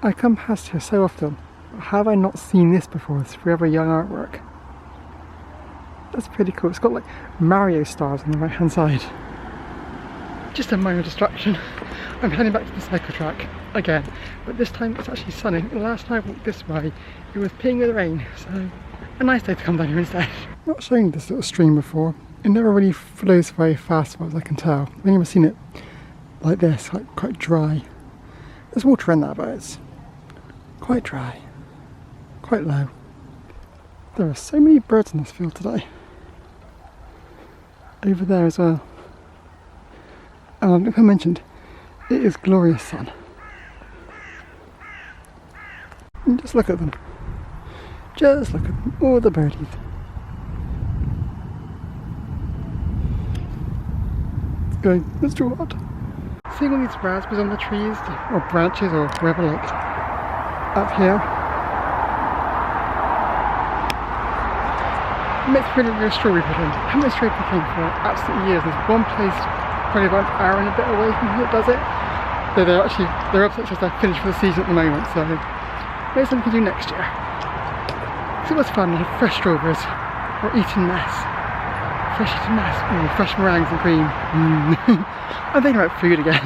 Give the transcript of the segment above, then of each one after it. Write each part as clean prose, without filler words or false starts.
I come past here so often. Have I not seen this before? It's Forever Young artwork. That's pretty cool. It's got like Mario stars on the right hand side. Just a minor distraction. I'm heading back to the cycle track again, but this time it's actually sunny. The last time I walked this way, it was peeing with rain, so a nice day to come down here instead. I've not shown this little stream before. It never really flows very fast, as far as I can tell. I've never seen it like this, like quite dry. There's water in there, but it's quite dry, quite low. There are so many birds in this field today. Over there as well. And like I mentioned, it is glorious sun. And just look at them. Just look at them, all the birdies. It's going, Mr. Watt. Seeing all these raspberries on the trees, or branches, or wherever, like up here, it makes me really real strawberry picking. I haven't been strawberry picking for absolutely years. There's one place probably about an hour and a bit away from here that does it. So their website says they're finished for the season at the moment, so maybe something we can do next year. So it was fun, like fresh strawberries, or eating mess. Fresh eating mess, ooh, fresh meringues and cream. I'm thinking about food again.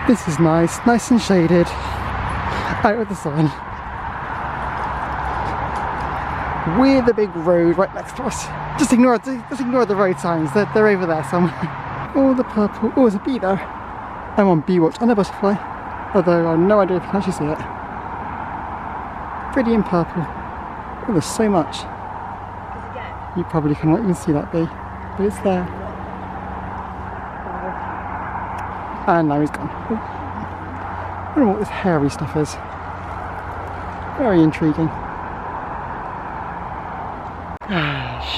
This is nice and shaded, out with the sun. With the big road right next to us. Just ignore the road signs, they're over there somewhere. All the purple, oh there's a bee there. I'm on bee watch and a butterfly, although I have no idea if you can actually see it. Pretty in purple. Oh, there's so much. You probably cannot even see that bee, but it's there. And now he's gone. I don't know what this hairy stuff is. Very intriguing.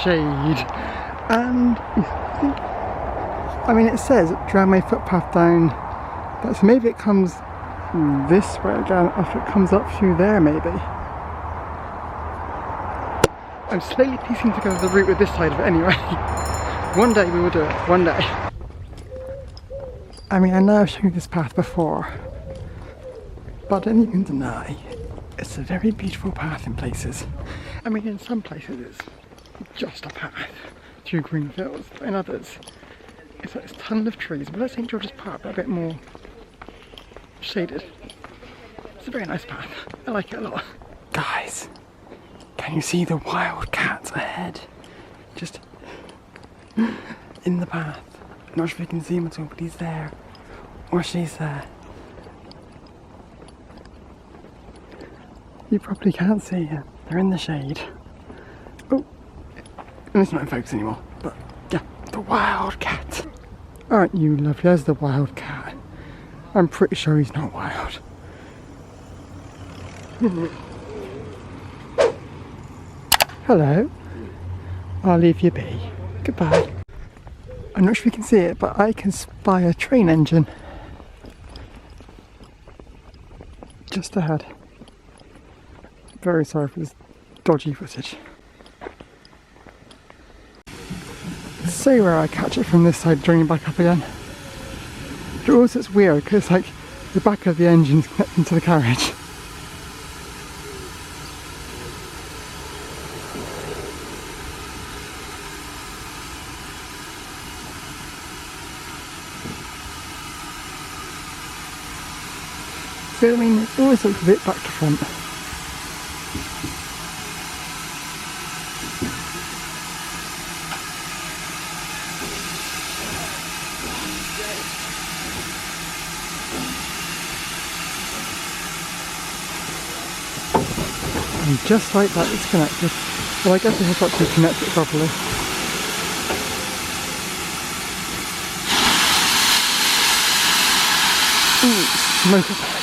Shade. And I mean, it says dramway footpath down, but so maybe it comes this way down after it comes up through there, maybe. I'm slowly piecing together the route with this side of it anyway. One day we will do it, one day. I mean, I know I've shown you this path before, but I don't think you can deny it's a very beautiful path in places. I mean, in some places it's just a path through green fields, but in others it's like this tunnel of trees, but like St George's Park, but a bit more shaded. It's a very nice path. I like it a lot. Guys, can you see the wild cat ahead? Just in the path. I'm not sure if you can see him at all, but he's there. Or she's there. You probably can't see him. They're in the shade. Oh, and it's not in focus anymore, but yeah, the wild cat. Aren't you lovely? There's the wild cat. I'm pretty sure he's not wild. Hello. I'll leave you be. Goodbye. I'm not sure if you can see it, but I can spy a train engine just ahead. Very sorry for this dodgy footage. It's so rare I catch it from this side joining back up again. But also it's weird because like the back of the engine's connecting to the carriage. So I mean, it always looks a bit back to front. And just like that it's connected. Well, I guess I have to actually connect it properly. Ooh, smoke effect.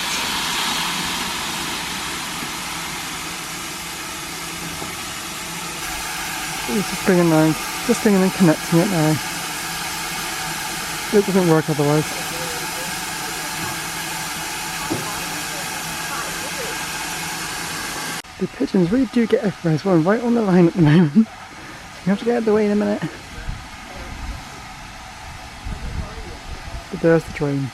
Just bringing and connecting it now. It doesn't work otherwise. The pigeons really do get everywhere as well, right on the line at the moment. You have to get out of the way in a minute. But there's the train.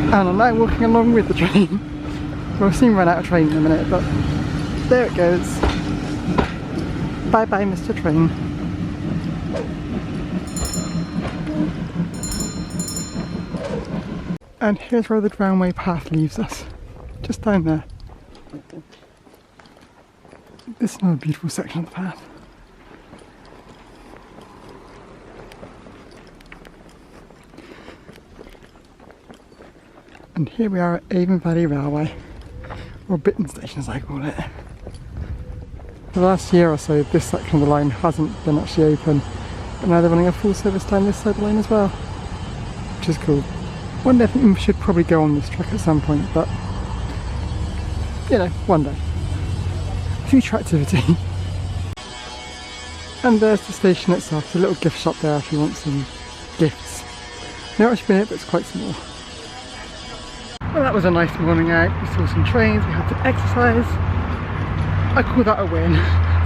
And I'm now walking along with the train. We'll soon run out of train in a minute, but there it goes. Bye bye, Mr. Train. And here's where the dramway path leaves us. Just down there. This is another beautiful section of the path. And here we are at Avon Valley Railway, or Bitton Station as I call it. For the last year or so this section of the line hasn't been actually open, but now they're running a full service down this side of the line as well, which is cool. One day I think we should probably go on this track at some point, but you know, one day. Future activity. And there's the station itself, there's a little gift shop there if you want some gifts. Never actually been in it, but it's quite small. Well, that was a nice morning out. We saw some trains, we had to exercise. I call that a win.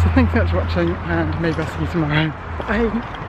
So thanks so much for watching, and maybe I'll see you tomorrow. Bye!